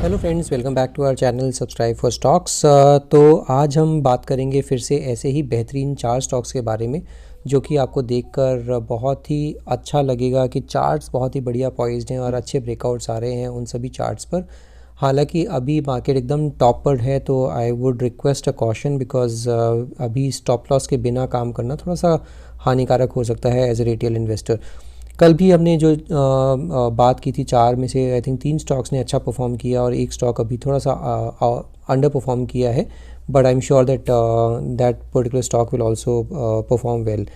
Hello friends, welcome back to our channel subscribe for stocks. तो आज हम बात करेंगे फिर से ऐसे ही बेहतरीन 4 स्टॉक्स के बारे में जो कि आपको देखकर बहुत ही अच्छा लगेगा कि चार्ट्स बहुत ही बढ़िया पॉइज्ड हैं और अच्छे ब्रेकआउट्स आ रहे हैं उन सभी चार्ट्स पर। हालांकि अभी मार्केट एकदम टॉप पर है तो आई would request a caution because अभी स्टॉप लॉस के बिना काम करना थोड़ा सा हानिकारक हो सकता है एज ए रिटेल इन्वेस्टर। कल भी हमने जो बात की थी 4 में से आई थिंक 3 स्टॉक्स ने अच्छा परफॉर्म किया और एक स्टॉक अभी थोड़ा सा अंडर परफॉर्म किया है, but I am sure that that particular stock will also perform well.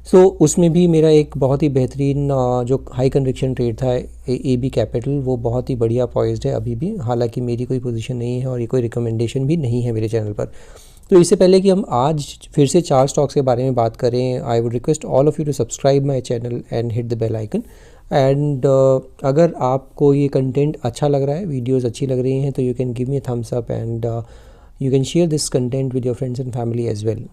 So उसमें भी मेरा एक बहुत ही बेहतरीन जो हाई कन्विक्शन ट्रेड था ए बी कैपिटल, वो बहुत ही बढ़िया पॉइज्ड है अभी भी। हालांकि मेरी कोई पोजीशन नहीं है और ये कोई रिकमेंडेशन भी नहीं है मेरे चैनल पर। तो इससे पहले कि हम आज फिर से 4 स्टॉक्स के बारे में बात करें, I would request all of you to subscribe my channel and hit the bell icon. And अगर आपको ये कंटेंट अच्छा लग रहा है, वीडियोस अच्छी लग रही हैं, तो you can give me a thumbs up and you can share this content with your friends and family as well.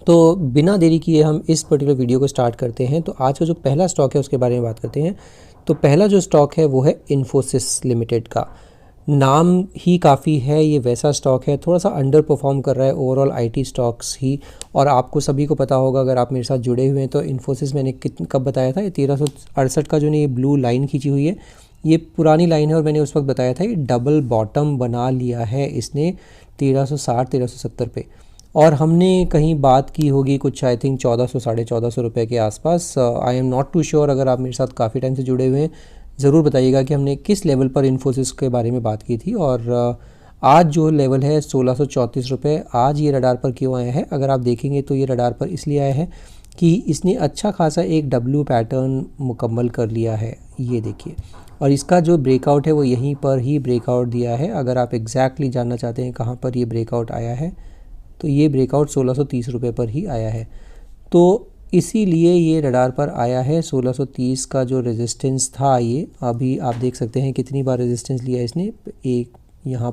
तो बिना देरी किए हम इस पर्टिकुलर वीडियो को स्टार्ट करते हैं। तो आज का जो पहला स्टॉक है उसके बारे में बात करते हैं। तो पहला जो स्टॉक है वो है इन्फोसिस लिमिटेड का। नाम ही काफ़ी है, ये वैसा स्टॉक है, थोड़ा सा अंडर परफॉर्म कर रहा है ओवरऑल आईटी स्टॉक्स ही। और आपको सभी को पता होगा अगर आप मेरे साथ जुड़े हुए हैं तो इन्फोसिस मैंने कब बताया था, ये 1368 का जो ने ये ब्लू लाइन खींची हुई है, ये पुरानी लाइन है और मैंने उस वक्त बताया था ये डबल बॉटम बना लिया है इसने 1360-1370 पे। और हमने कहीं बात की होगी कुछ आई थिंक 1400 1450 रुपये के आसपास। I am not too sure, अगर आप मेरे साथ काफ़ी टाइम से जुड़े हुए हैं ज़रूर बताइएगा कि हमने किस लेवल पर इन्फोसिस के बारे में बात की थी। और आज जो लेवल है 1634 रुपये, आज ये रडार पर क्यों आया है? अगर आप देखेंगे तो ये रडार पर इसलिए आया है कि इसने अच्छा खासा एक डब्ल्यू पैटर्न मुकम्मल कर लिया है, ये देखिए। और इसका जो ब्रेकआउट है वो यहीं पर ही ब्रेकआउट दिया है। अगर आप एग्जैक्टली जानना चाहते हैं कहाँ पर ये ब्रेकआउट आया है तो ये ब्रेकआउट 1630 रुपये पर ही आया है। तो इसीलिए ये रडार पर आया है। 1630 का जो रेजिस्टेंस था, ये अभी आप देख सकते हैं कितनी बार रेजिस्टेंस लिया इसने, एक यहाँ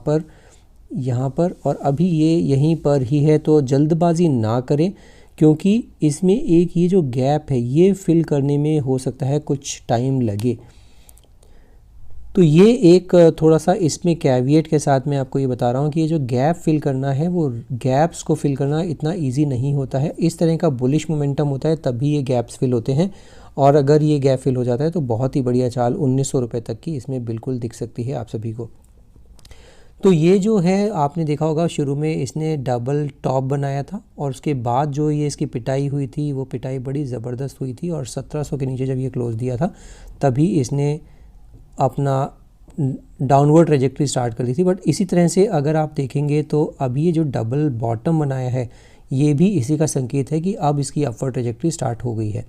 पर और अभी ये यहीं पर ही है। तो जल्दबाजी ना करें क्योंकि इसमें एक ये जो गैप है ये फिल करने में हो सकता है कुछ टाइम लगे। तो ये एक थोड़ा सा इसमें कैविएट के साथ मैं आपको ये बता रहा हूँ कि ये जो गैप फिल करना है वो गैप्स को फिल करना इतना इजी नहीं होता है। इस तरह का बुलिश मोमेंटम होता है तभी ये गैप्स फिल होते हैं। और अगर ये गैप फिल हो जाता है तो बहुत ही बढ़िया चाल 1900 रुपये तक की इसमें बिल्कुल दिख सकती है आप सभी को। तो ये जो है आपने देखा होगा शुरू में इसने डबल टॉप बनाया था और उसके बाद जो ये इसकी पिटाई हुई थी वो पिटाई बड़ी ज़बरदस्त हुई थी और 1700 के नीचे जब ये क्लोज दिया था तभी इसने अपना डाउनवर्ड ट्रेजेक्ट्री स्टार्ट कर दी थी। बट इसी तरह से अगर आप देखेंगे तो अभी ये जो डबल बॉटम बनाया है ये भी इसी का संकेत है कि अब इसकी अपवर्ड ट्रेजेक्ट्री स्टार्ट हो गई है।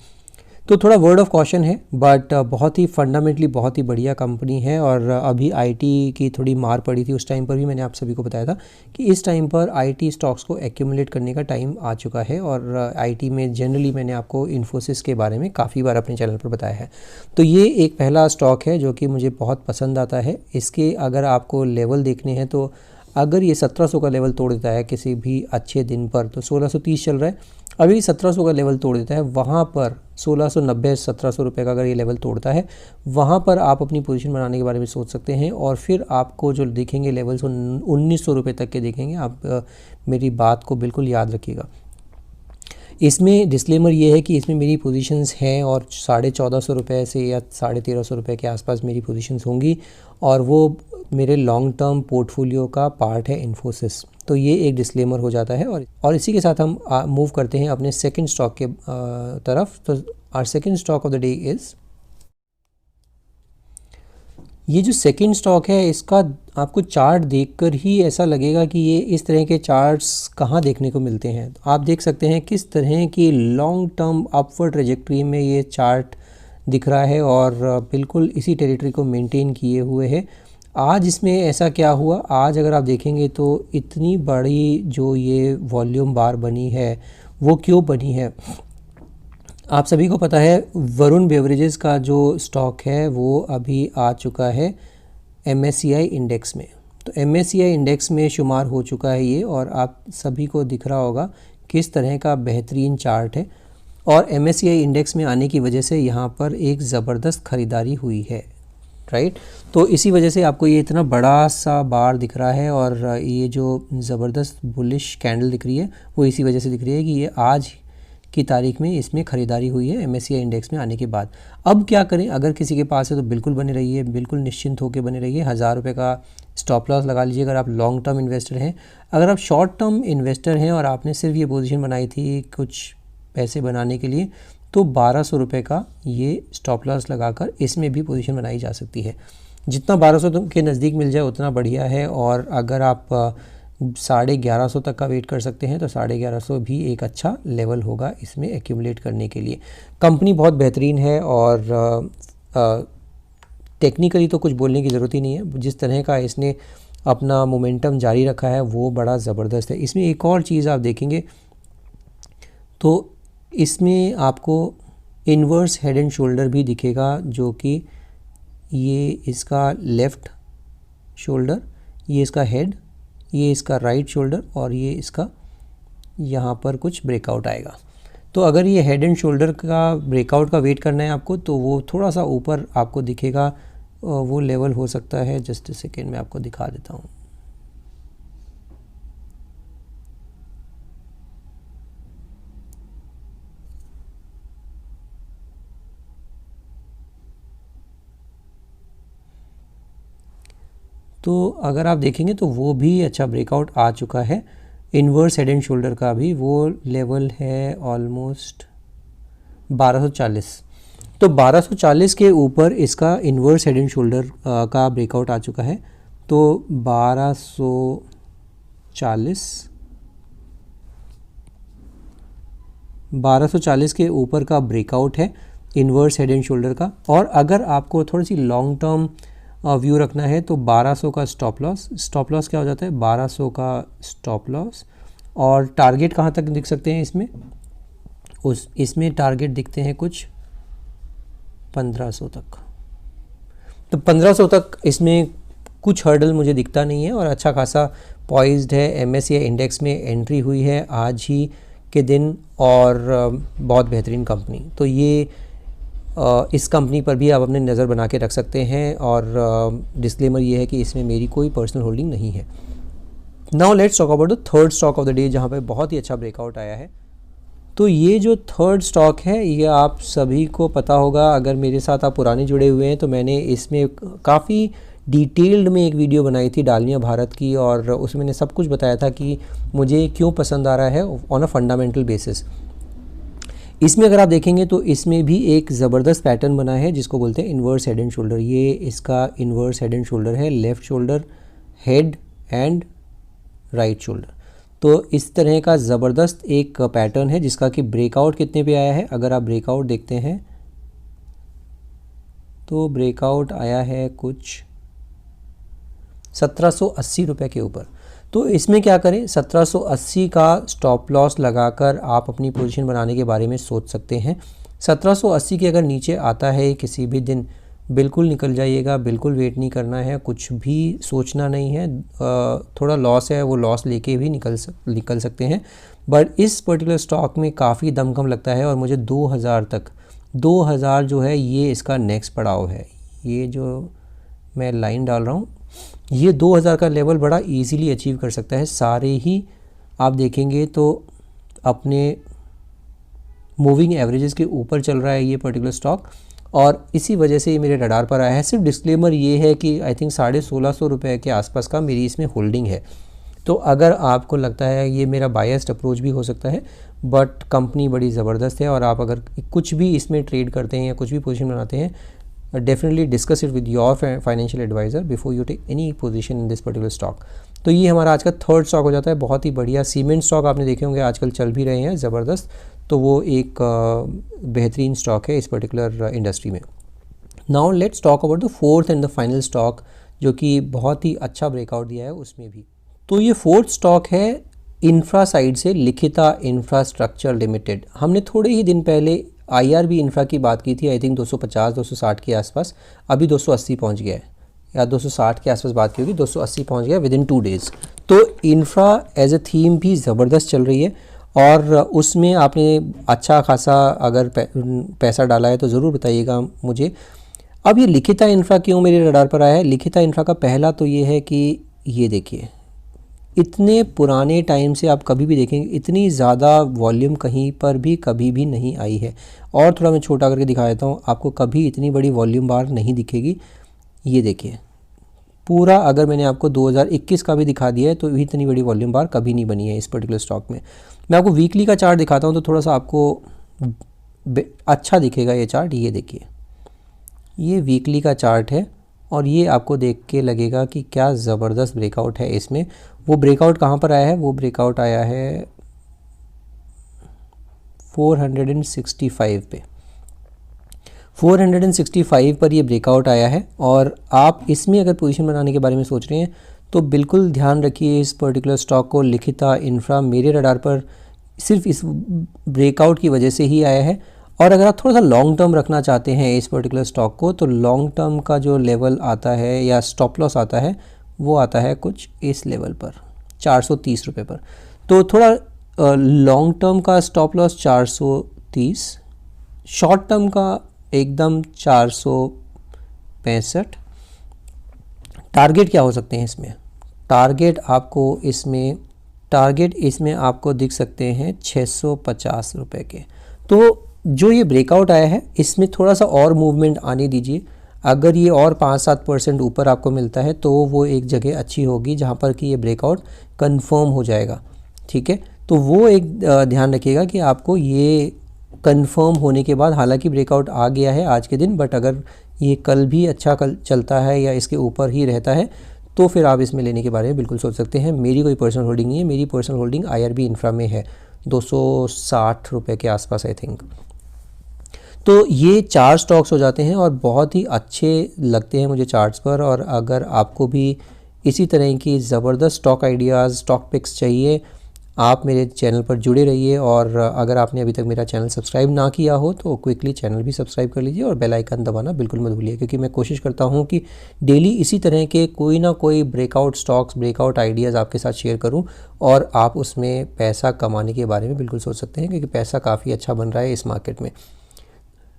तो थोड़ा वर्ड ऑफ कॉशन है, बट बहुत ही फंडामेंटली बहुत ही बढ़िया कंपनी है। और अभी आईटी की थोड़ी मार पड़ी थी, उस टाइम पर भी मैंने आप सभी को बताया था कि इस टाइम पर आईटी स्टॉक्स को एक्यूमुलेट करने का टाइम आ चुका है। और आईटी में जनरली मैंने आपको इन्फोसिस के बारे में काफ़ी बार अपने चैनल पर बताया है। तो ये एक पहला स्टॉक है जो कि मुझे बहुत पसंद आता है। इसके अगर आपको लेवल देखने हैं तो अगर ये 1700 का लेवल तोड़ देता है किसी भी अच्छे दिन पर, तो 1630 चल रहा है, अभी 1700 का लेवल तोड़ देता है, वहाँ पर 1690-1700 रुपये का अगर ये लेवल तोड़ता है वहाँ पर आप अपनी पोजीशन बनाने के बारे में सोच सकते हैं। और फिर आपको जो दिखेंगे लेवल्स 1900 रुपये तक के दिखेंगे। आप मेरी बात को बिल्कुल याद रखिएगा। इसमें डिस्क्लेमर ये है कि इसमें मेरी पोजीशंस हैं और 1450 रुपये से या 1350 रुपये के आसपास मेरी पोजीशंस होंगी और वो मेरे लॉन्ग टर्म पोर्टफोलियो का पार्ट है इन्फोसिस। तो ये एक डिस्क्लेमर हो जाता है। और इसी के साथ हम मूव करते हैं अपने सेकंड स्टॉक के तरफ। तो our second stock of the day is, ये जो सेकंड स्टॉक है इसका आपको चार्ट देखकर ही ऐसा लगेगा कि ये इस तरह के चार्ट्स कहाँ देखने को मिलते हैं। तो आप देख सकते हैं किस तरह की लॉन्ग टर्म अपवर्ड ट्रेजेक्ट्री में ये चार्ट दिख रहा है और बिल्कुल इसी टेरिटरी को मेंटेन किए हुए है। आज इसमें ऐसा क्या हुआ, आज अगर आप देखेंगे तो इतनी बड़ी जो ये वॉल्यूम बार बनी है वो क्यों बनी है? आप सभी को पता है वरुण बेवरेजेस का जो स्टॉक है वो अभी आ चुका है MSCI इंडेक्स में। तो MSCI इंडेक्स में शुमार हो चुका है ये और आप सभी को दिख रहा होगा किस तरह का बेहतरीन चार्ट है। और MSCI इंडेक्स में आने की वजह से यहाँ पर एक ज़बरदस्त ख़रीदारी हुई है। राइट। तो इसी वजह से आपको ये इतना बड़ा सा बार दिख रहा है और ये जो ज़बरदस्त बुलिश कैंडल दिख रही है वो इसी वजह से दिख रही है कि ये आज की तारीख में इसमें ख़रीदारी हुई है MSCI इंडेक्स में आने के बाद। अब क्या करें, अगर किसी के पास है तो बिल्कुल बने रहिए, बिल्कुल निश्चिंत होकर बने रहिए। 1000 रुपये का स्टॉप लॉस लगा लीजिए अगर आप लॉन्ग टर्म इन्वेस्टर हैं। अगर आप शॉर्ट टर्म इन्वेस्टर हैं और आपने सिर्फ ये पोजीशन बनाई थी कुछ पैसे बनाने के लिए, तो 1200 रुपये का ये स्टॉप लॉस लगाकर इसमें भी पोजीशन बनाई जा सकती है। जितना 1200 के नज़दीक मिल जाए उतना बढ़िया है। और अगर आप 1150 तक का वेट कर सकते हैं तो 1150 भी एक अच्छा लेवल होगा इसमें एक्यूमुलेट करने के लिए। कंपनी बहुत बेहतरीन है और टेक्निकली तो कुछ बोलने की ज़रूरत ही नहीं है। जिस तरह का इसने अपना मोमेंटम जारी रखा है वो बड़ा ज़बरदस्त है। इसमें एक और चीज़ आप देखेंगे तो इसमें आपको इन्वर्स हेड एंड शोल्डर भी दिखेगा, जो कि ये इसका लेफ़्ट शोल्डर, ये इसका हेड, ये इसका राइट शोल्डर और ये इसका यहाँ पर कुछ ब्रेकआउट आएगा। तो अगर ये हेड एंड शोल्डर का ब्रेकआउट का वेट करना है आपको तो वो थोड़ा सा ऊपर आपको दिखेगा, वो लेवल हो सकता है। जस्ट सेकेंड में आपको दिखा देता हूँ। तो अगर आप देखेंगे तो वो भी अच्छा ब्रेकआउट आ चुका है। इन्वर्स हेड एंड शोल्डर का भी वो लेवल है ऑलमोस्ट 1240। तो 1240 के ऊपर इसका इन्वर्स हेड एंड शोल्डर का ब्रेकआउट आ चुका है। तो 1240 के ऊपर का ब्रेकआउट है इन्वर्स हेड एंड शोल्डर का। और अगर आपको थोड़ी सी लॉन्ग टर्म व्यू रखना है तो 1200 का स्टॉप लॉस क्या हो जाता है, 1200 का स्टॉप लॉस। और टारगेट कहाँ तक दिख सकते हैं इसमें टारगेट दिखते हैं कुछ 1500 तक। तो 1500 तक इसमें कुछ हर्डल मुझे दिखता नहीं है और अच्छा खासा पॉइज्ड है। MSCI इंडेक्स में एंट्री हुई है आज ही के दिन और बहुत बेहतरीन कंपनी। तो ये इस कंपनी पर भी आप अपने नज़र बना के रख सकते हैं। और डिस्क्लेमर ये है कि इसमें मेरी कोई पर्सनल होल्डिंग नहीं है। Now let's talk about the third stock of the day, जहाँ पे बहुत ही अच्छा ब्रेकआउट आया है। तो ये जो थर्ड स्टॉक है ये आप सभी को पता होगा, अगर मेरे साथ आप पुराने जुड़े हुए हैं तो मैंने इसमें काफ़ी डिटेल्ड में एक वीडियो बनाई थी डालमिया भारत की, और उसमें मैंने सब कुछ बताया था कि मुझे क्यों पसंद आ रहा है ऑन अ फंडामेंटल बेसिस। इसमें अगर आप देखेंगे तो इसमें भी एक ज़बरदस्त पैटर्न बना है जिसको बोलते हैं इन्वर्स हेड एंड शोल्डर। ये इसका इन्वर्स हेड एंड शोल्डर है, left shoulder, head and right shoulder. तो इस तरह का ज़बरदस्त एक पैटर्न है जिसका कि ब्रेकआउट कितने पे आया है। अगर आप ब्रेकआउट देखते हैं तो ब्रेकआउट आया है कुछ 1780 रुपये के ऊपर। तो इसमें क्या करें, 1780 का स्टॉप लॉस लगाकर आप अपनी पोजीशन बनाने के बारे में सोच सकते हैं। 1780 के अगर नीचे आता है किसी भी दिन, बिल्कुल निकल जाइएगा, बिल्कुल वेट नहीं करना है, कुछ भी सोचना नहीं है। थोड़ा लॉस है वो लॉस लेके भी निकल सकते हैं। बट इस पर्टिकुलर स्टॉक में काफ़ी दमखम लगता है और मुझे 2000 जो है ये इसका नेक्स्ट पड़ाव है। ये जो मैं लाइन डाल रहा हूँ ये 2000 का लेवल बड़ा इजीली अचीव कर सकता है। सारे ही आप देखेंगे तो अपने मूविंग एवरेजेस के ऊपर चल रहा है ये पर्टिकुलर स्टॉक, और इसी वजह से ये मेरे रडार पर आया है। सिर्फ डिस्क्लेमर ये है कि आई थिंक 1650 रुपये के आसपास का मेरी इसमें होल्डिंग है। तो अगर आपको लगता है ये मेरा बायस्ड अप्रोच भी हो सकता है, बट कंपनी बड़ी ज़बरदस्त है और आप अगर कुछ भी इसमें ट्रेड करते हैं या कुछ भी पोजीशन बनाते हैं, definitely discuss it with your financial adviser before you take any position in this particular stock. तो ये हमारा आज का थर्ड स्टॉक हो जाता है। बहुत ही बढ़िया सीमेंट स्टॉक आपने देखे होंगे आजकल चल भी रहे हैं ज़बरदस्त, तो वो एक बेहतरीन स्टॉक है इस पर्टिकुलर इंडस्ट्री में। Now let's talk about the fourth and the final stock जो कि बहुत ही अच्छा ब्रेकआउट दिया है उसमें भी। तो ये फोर्थ स्टॉक है इंफ्रा साइड से लिखिता इंफ्रास्ट्रक्चर लिमिटेड। हमने थोड़े ही दिन पहले IRB इंफ्रा की बात की थी, आई थिंक 250-260 के आसपास, अभी 280 पहुंच गया है, या 260 के आसपास बात की होगी, 280 पहुंच गया विद इन 2 डेज़। तो इंफ्रा एज ए थीम भी ज़बरदस्त चल रही है और उसमें आपने अच्छा खासा अगर पैसा डाला है तो ज़रूर बताइएगा मुझे। अब ये लिखिता इंफ्रा क्यों मेरे रडार पर आया है? लिखिता इंफ्रा का पहला तो ये है कि ये देखिए, इतने पुराने टाइम से आप कभी भी देखेंगे इतनी ज़्यादा वॉल्यूम कहीं पर भी कभी भी नहीं आई है। और थोड़ा मैं छोटा करके दिखा देता हूँ, आपको कभी इतनी बड़ी वॉल्यूम बार नहीं दिखेगी। ये देखिए पूरा, अगर मैंने आपको 2021 का भी दिखा दिया है तो इतनी बड़ी वॉल्यूम बार कभी नहीं बनी है इस पर्टिकुलर स्टॉक में। मैं आपको वीकली का चार्ट दिखाता हूँ तो थोड़ा सा आपको अच्छा दिखेगा ये चार्ट। ये देखिए, ये वीकली का चार्ट है और ये आपको देख के लगेगा कि क्या ज़बरदस्त ब्रेकआउट है इसमें। वो ब्रेकआउट कहाँ पर आया है? वो ब्रेकआउट आया है 465 पे, 465 पर ये ब्रेकआउट आया है। और आप इसमें अगर पोजीशन बनाने के बारे में सोच रहे हैं तो बिल्कुल ध्यान रखिए इस पर्टिकुलर स्टॉक को। लिखिता इंफ्रा मेरे रडार पर सिर्फ इस ब्रेकआउट की वजह से ही आया है। और अगर आप थोड़ा सा लॉन्ग टर्म रखना चाहते हैं इस पर्टिकुलर स्टॉक को तो लॉन्ग टर्म का जो लेवल आता है या स्टॉप लॉस आता है वो आता है कुछ इस लेवल पर 430 रुपये पर। तो थोड़ा लॉन्ग टर्म का स्टॉप लॉस 430, शॉर्ट टर्म का एकदम 465। टारगेट क्या हो सकते हैं इसमें? टारगेट इसमें आपको दिख सकते हैं 650 रुपये के। तो जो ये ब्रेकआउट आया है इसमें थोड़ा सा और मूवमेंट आने दीजिए। अगर ये और 5-7% ऊपर आपको मिलता है तो वो एक जगह अच्छी होगी जहाँ पर कि ये ब्रेकआउट कंफर्म हो जाएगा। ठीक है, तो वो एक ध्यान रखिएगा कि आपको ये कंफर्म होने के बाद, हालांकि ब्रेकआउट आ गया है आज के दिन, बट अगर ये कल भी अच्छा चलता है या इसके ऊपर ही रहता है तो फिर आप इसमें लेने के बारे में बिल्कुल सोच सकते हैं। मेरी कोई पर्सनल होल्डिंग नहीं है, मेरी पर्सनल होल्डिंग IRB इंफ्रा में है 260 रुपये के आसपास आई थिंक। तो ये 4 स्टॉक्स हो जाते हैं और बहुत ही अच्छे लगते हैं मुझे चार्ट्स पर। और अगर आपको भी इसी तरह की ज़बरदस्त स्टॉक आइडियाज़, स्टॉक पिक्स चाहिए, आप मेरे चैनल पर जुड़े रहिए। और अगर आपने अभी तक मेरा चैनल सब्सक्राइब ना किया हो तो क्विकली चैनल भी सब्सक्राइब कर लीजिए और बेल आइकन दबाना बिल्कुल मत भूलिए, क्योंकि मैं कोशिश करता हूँ कि डेली इसी तरह के कोई ना कोई ब्रेकआउट स्टॉक्स, ब्रेकआउट आइडियाज़ आपके साथ शेयर करूँ और आप उसमें पैसा कमाने के बारे में बिल्कुल सोच सकते हैं, क्योंकि पैसा काफ़ी अच्छा बन रहा है इस मार्केट में।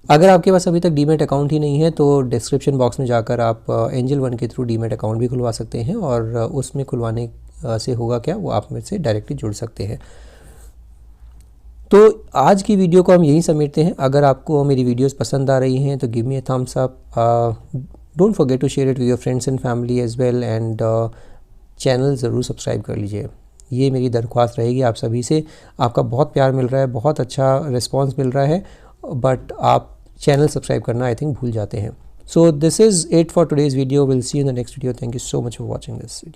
अगर आपके पास अभी तक डीमैट अकाउंट ही नहीं है तो डिस्क्रिप्शन बॉक्स में जाकर आप एंजल वन के थ्रू डीमैट अकाउंट भी खुलवा सकते हैं और उसमें खुलवाने से होगा क्या, वो आप मेरे से डायरेक्टली जुड़ सकते हैं। तो आज की वीडियो को हम यहीं समेटते हैं। अगर आपको मेरी वीडियोस पसंद आ रही हैं तो give me a thumbs up, don't forget to share it with your friends and family as well, and channel ज़रूर सब्सक्राइब कर लीजिए। ये मेरी दरख्वास्त रहेगी आप सभी से। आपका बहुत प्यार मिल रहा है, बहुत अच्छा रिस्पॉन्स मिल रहा है, बट आप चैनल सब्सक्राइब करना आई थिंक भूल जाते हैं। So this is it for today's video. Will see you in the next video. Thank you so much for watching this video.